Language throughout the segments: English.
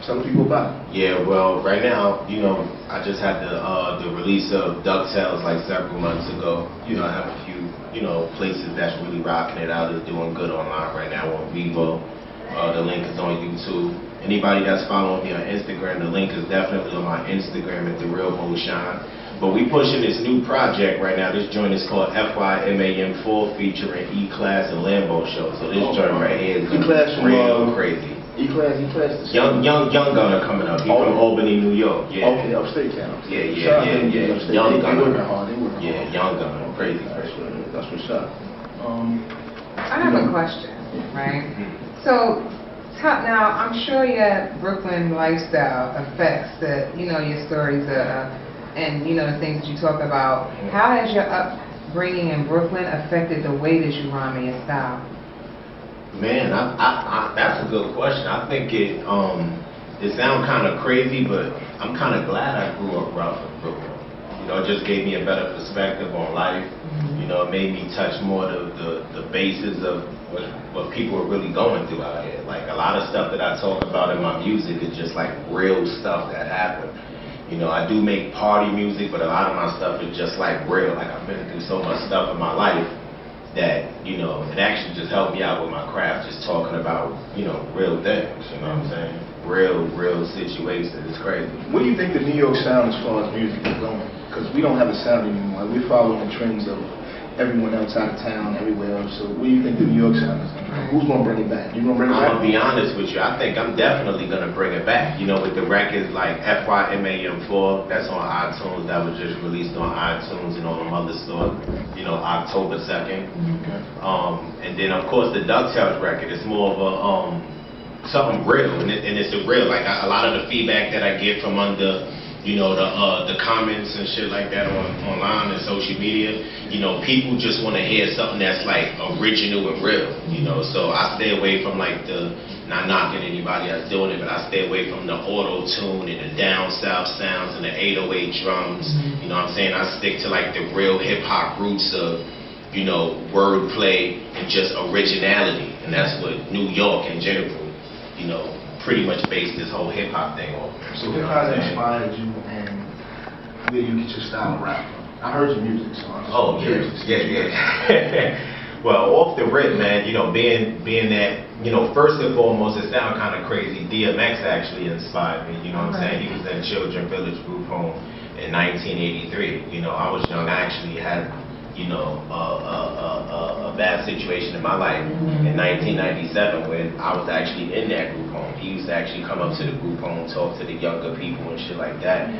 Tell people about it. Yeah, well, right now, you know, I just had the release of DuckTales like several months ago. You know, I have a few, you know, places that's really rocking it out, is doing good online right now on Vivo. The link is on YouTube. Anybody that's following me on Instagram, the link is definitely on my Instagram at The Real Moshine. But we pushing this new project right now. This joint is called FYMAM4 featuring E-Class and Lambo Show. So this joint right here is E-Class from real crazy. E-Class. Young Gunner coming up. He from Albany, New York. Yeah. Okay, upstate town. Yeah. Young Gunner. They working hard. Yeah, Young Gunner. Crazy. That's what's up. I have a question, right? So, now I'm sure your Brooklyn lifestyle affects your stories and the things that you talk about. How has your upbringing in Brooklyn affected the way that you rhyme in your style? Man, that's a good question. I think it sounds kind of crazy, but I'm kind of glad I grew up rough in Brooklyn. You know, it just gave me a better perspective on life. You know, it made me touch more the bases of what people are really going through out here. Like a lot of stuff that I talk about in my music is just like real stuff that happened. You know, I do make party music, but a lot of my stuff is just like real. Like I've been through so much stuff in my life that, you know, it actually just helped me out with my craft, just talking about, you know, real things, you know what I'm saying? Real situations. It's crazy. What do you think the New York sound as far as music is going? Because we don't have a sound anymore. We're following the trends of everyone else out of town, everywhere else. So what do you think the New York sound is going to do? Who's going to bring it back? You going to bring it back? I'm going to be honest with you. I think I'm definitely going to bring it back. You know, with the records like FYMAM4, that's on iTunes. That was just released on iTunes and on the other store, you know, October 2nd. Okay. And then, of course, the DuckTales record is more of a something real. And it's a real, like a lot of the feedback that I get from under, you know, the comments and shit like that online and social media, you know, people just want to hear something that's like original and real, you know. So I stay away from like not knocking anybody that's doing it, but I stay away from the auto-tune and the down south sounds and the 808 drums. You know what I'm saying? I stick to like the real hip-hop roots of, you know, wordplay and just originality. And that's what New York in general, you know, pretty much based this whole hip-hop thing on. So what kind of inspired you and where you get your style of rap from? I heard your music, so I'm just curious. Well, off the rip, man, you know, being that, you know, first and foremost, it sounds kind of crazy. DMX actually inspired me, you know what I'm saying? He was at Children Village Group Home in 1983. You know, I was young. I actually had, you know, a bad situation in my life in 1997 when I was actually in that group home. He used to actually come up to the group home, talk to the younger people and shit like that.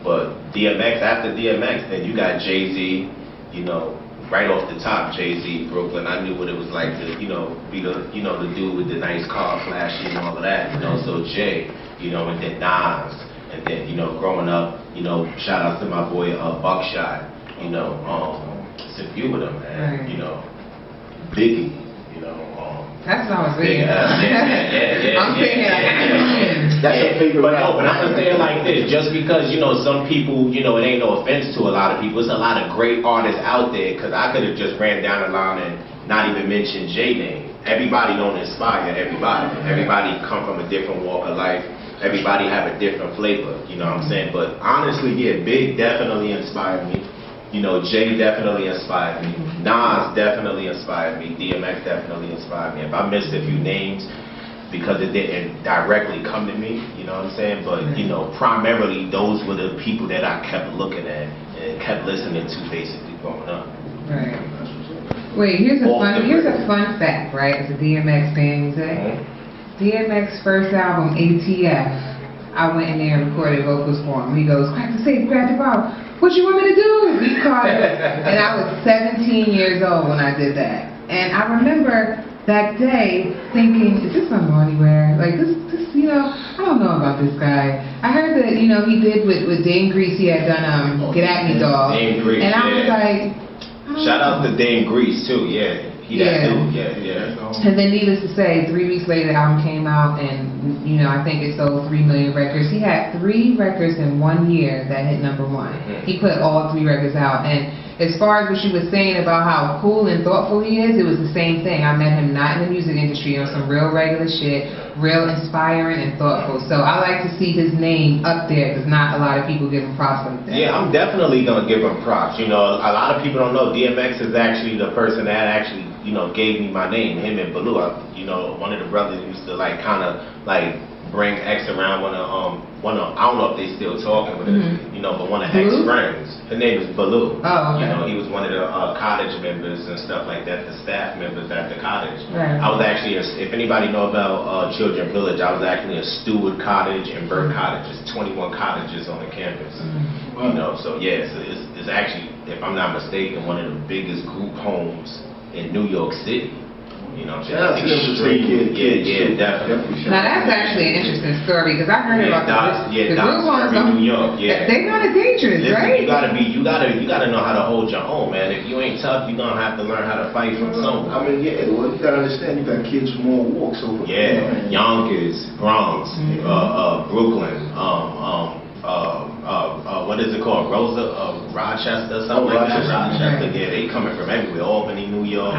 But DMX, after DMX, then you got Jay-Z, you know, right off the top, Jay-Z, Brooklyn. I knew what it was like to, you know, be the dude with the nice car, flashy and all of that, you know. So Jay, you know, and then Nas, and then, you know, growing up, you know, shout out to my boy Buckshot, you know, it's a few of them, man, you know, Biggie, you know. That's what I was reading. I'm thinking. That's a favorite. But no, but I'm gonna say it like this, just because, you know, some people, you know, it ain't no offense to a lot of people. There's a lot of great artists out there, because I could have just ran down the line and not even mentioned Jay name. Everybody don't inspire everybody. Everybody come from a different walk of life. Everybody have a different flavor, you know what I'm saying? But honestly, yeah, Big definitely inspired me. You know, Jay definitely inspired me. Nas definitely inspired me. DMX definitely inspired me. If I missed a few names because it didn't directly come to me, you know what I'm saying? But, you know, primarily those were the people that I kept looking at and kept listening to basically growing up. Right. Wait, here's a fun fact, right? As a DMX fan, you say? DMX first album, ATF, I went in there and recorded vocals for him. He goes, crack the safe, crack the bottle. What you want me to do? He called it. And I was 17 years old when I did that. And I remember that day thinking, is this on anywhere? Like this, you know, I don't know about this guy. I heard that, you know, he did with Dame Grease, he had done Get At Me Dog. Dame Grease, and I was like, shout out to Dame Grease too, yeah. Yeah. And then needless to say, 3 weeks later the album came out and, you know, I think it sold 3 million records. He had 3 records in 1 year that hit #1. He put all 3 records out, and as far as what you were saying about how cool and thoughtful he is, it was the same thing. I met him not in the music industry, on some real regular shit, real inspiring and thoughtful. So I like to see his name up there, because not a lot of people give him props like that. Yeah, I'm definitely gonna give him props. You know, a lot of people don't know DMX is actually the person that actually, you know, gave me my name. Him and Baloo. You know, one of the brothers used to like kind of like bring X around one of I don't know if they still talking with it, you know, but one of X friends. Her name is Baloo. Oh, okay. You know, he was one of the cottage members and stuff like that, the staff members at the cottage. Right. I was actually, if anybody know about Children Village, I was actually a Stewart Cottage and Burke Cottage. It's 21 cottages on the campus. You know, so yeah, it's actually, if I'm not mistaken, one of the biggest group homes in New York City. You know what I'm saying? Yeah, definitely. Now that's actually an interesting story, because I heard about the group homes in New York. Yeah, they're kind of dangerous, listen, right? You gotta know how to hold your own, man. If you ain't tough, you gonna have to learn how to fight from someone. I mean, yeah, well, you gotta understand, you got kids from all walks over. Yeah, Yonkers, Bronx, Brooklyn, what is it called? Rochester, something like that. Rochester, yeah, they coming from everywhere. Albany, New York.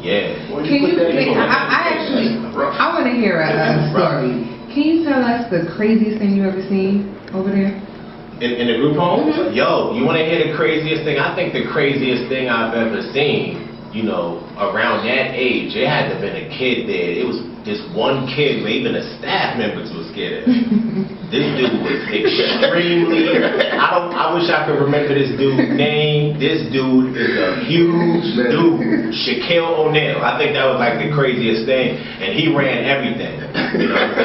Yeah. Can you? I want to hear a story. Can you tell us the craziest thing you ever seen over there? In the group home? Yo, you want to hear the craziest thing? I think the craziest thing I've ever seen, you know, around that age, it had to have been a kid there. It was this one kid where even the staff members was scared of him. This dude was extremely, I wish I could remember this dude's name. This dude is a huge dude. Shaquille O'Neal. I think that was like the craziest thing. And he ran everything. You know what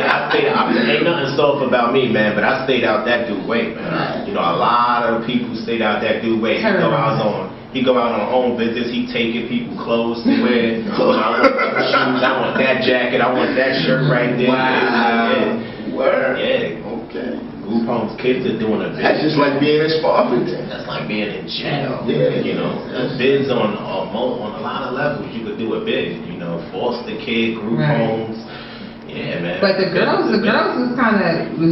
I'm saying? Ain't nothing soft about me, man, but I stayed out that dude way, man. You know, a lot of people stayed out that dude way. He go out on home visits, he taking people clothes to wear. I want shoes, I want that jacket, I want that shirt right there. Wow. Word. Yeah. Okay. Group homes, kids are doing a bid. That's just like being in Sparkington. That's like being in jail. Yeah. You know, bids on a lot of levels. You could do a bid. You know, foster kid, group homes. Yeah, man. But the girls was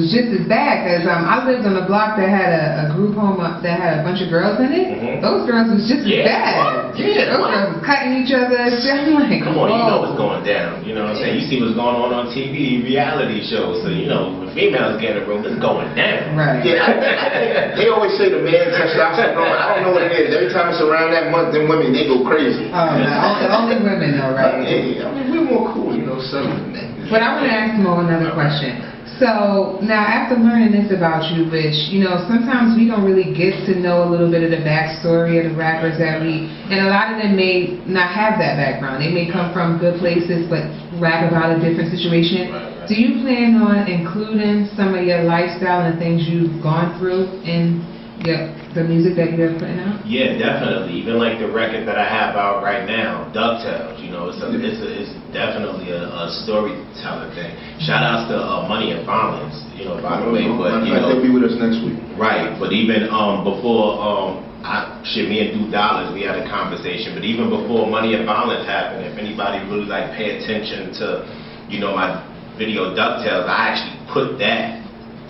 just as bad, because I lived on a block that had a group home that had a bunch of girls in it. Those girls was just as bad. Those girls was cutting each other. I'm like, come on, you know what's going down. You know what I'm saying? You see what's going on TV, reality shows. So you know, when females get in a room, it's going down. Right. Yeah, they always say the man testosterone. I don't know what it is. Every time it's around that month, them women they go crazy. Oh, no, only women though, right? Yeah, I mean, we're more cool, you know, southern men. But I want to ask Mo another question. So now, after learning this about you, which, you know, sometimes we don't really get to know a little bit of the backstory of the rappers that and a lot of them may not have that background. They may come from good places, but rap about a different situation. Do you plan on including some of your lifestyle and things you've gone through in the music that you're putting out? Yeah, definitely. Even like the record that I have out right now, DuckTales, you know, it's definitely a storytelling thing. Shout outs to Money and Violence, you know, by the way. But you know, they'll be with us next week. Right, but even before me and Do Dollars, we had a conversation. But even before Money and Violence happened, if anybody really like pay attention to, you know, my video DuckTales, I actually put that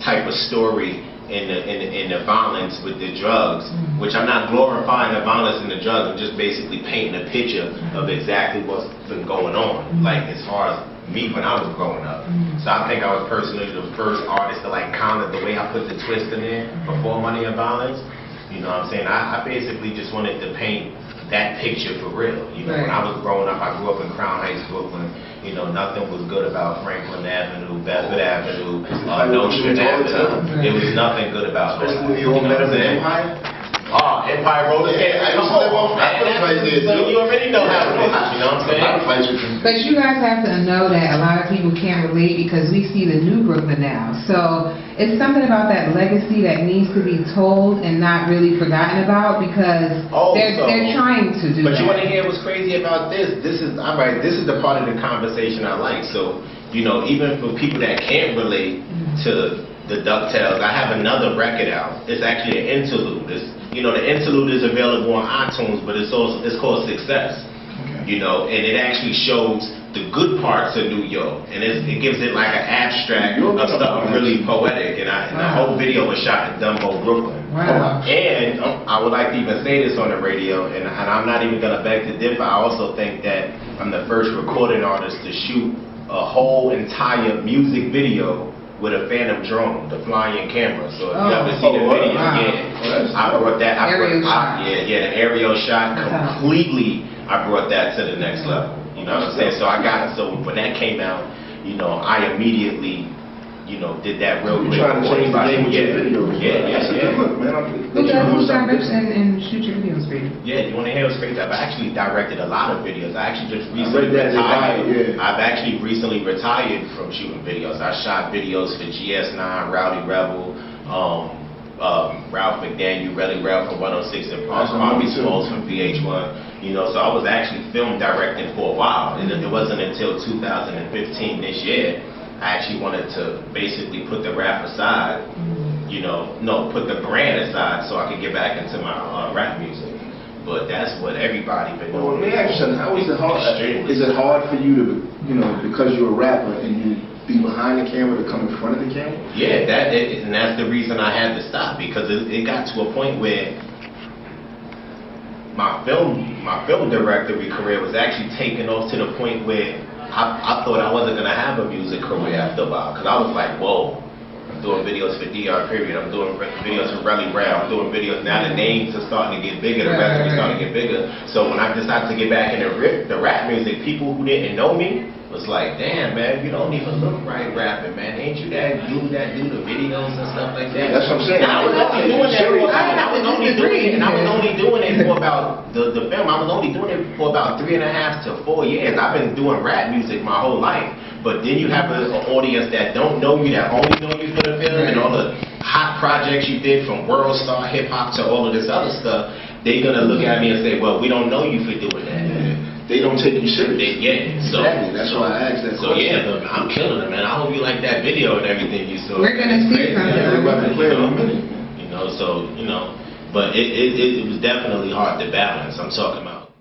type of story in the violence with the drugs, which I'm not glorifying the violence and the drugs. I'm just basically painting a picture of exactly what's been going on, like as far as me when I was growing up. So I think I was personally the first artist to like comment the way I put the twist in there before Money and Violence. You know what I'm saying? I basically just wanted to paint that picture for real. You know, when I was growing up, I grew up in Crown Heights, Brooklyn. You know, nothing was good about Franklin Avenue, Bedford Avenue, Nostrand Avenue. It was nothing good about those. You know what I'm saying? Empire Road. Come on, man. You already know how it is. You know what I'm saying? But you guys have to know that a lot of people can't relate because we see the new Brooklyn now. So it's something about that legacy that needs to be told and not really forgotten about, because they're trying to do that. But you want to hear what's crazy about this? This is the part of the conversation I like. So, you know, even for people that can't relate to the DuckTales, I have another record out. It's actually an interlude. You know, the interlude is available on iTunes, but it's called Success. You know, and it actually shows the good parts of New York, and it gives it like an abstract of something really poetic. And the whole video was shot in Dumbo, Brooklyn. Wow. And I would like to even say this on the radio, and I'm not even gonna beg to differ. I also think that I'm the first recording artist to shoot a whole entire music video with a Phantom drone, the flying camera. So if you ever see the video, I brought that. The aerial shot completely. I brought that to the next level. You know what I'm saying? So when that came out, you know, I immediately, you know, did that real quick. Trying to change the game with your videos. That's a good look, man. Who directs and shoot your videos for you? Yeah, you want to hear straight up? I actually directed a lot of videos. I actually just recently retired. I've actually recently retired from shooting videos. I shot videos for GS9, Rowdy Rebel, Ralph McDaniel, Relly Ralph from 106 and Army Smalls from VH1. You know, so I was actually film directing for a while, and it wasn't until 2015 this year I actually wanted to basically put the rap aside, you know, put the brand aside so I could get back into my rap music. But that's what everybody been doing. Well, let me ask you something. How is it hard? Is it hard for you to, you know, because you're a rapper and you be behind the camera to come in front of the camera? Yeah, and that's the reason I had to stop, because it got to a point where my film directory career was actually taking off to the point where I thought I wasn't gonna have a music career after a while, because I was like, whoa, I'm doing videos for DR Period, I'm doing videos for Relly Brown, I'm doing videos, now the names are starting to get bigger, the resume's starting to get bigger. So when I decided to get back into the rap music, people who didn't know me was like, damn, man, you don't even look right rapping, man. Ain't you that dude that do the videos and stuff like that? That's what I'm saying. And I was only doing that. I was only doing it for about the film. I was only doing it for about 3.5 to 4 years. I've been doing rap music my whole life. But then you have an audience that don't know you, that only know you for the film and all the hot projects you did, from World Star Hip Hop to all of this other stuff. They're gonna look at me and say, well, we don't know you for doing that. They don't take you serious. Exactly. That's why I asked that question. So yeah, but I'm killing it, man. I hope you like that video and everything you saw. We're gonna see something. We're about to play it in a minute. You know, so, you know, but it was definitely hard to balance. I'm talking about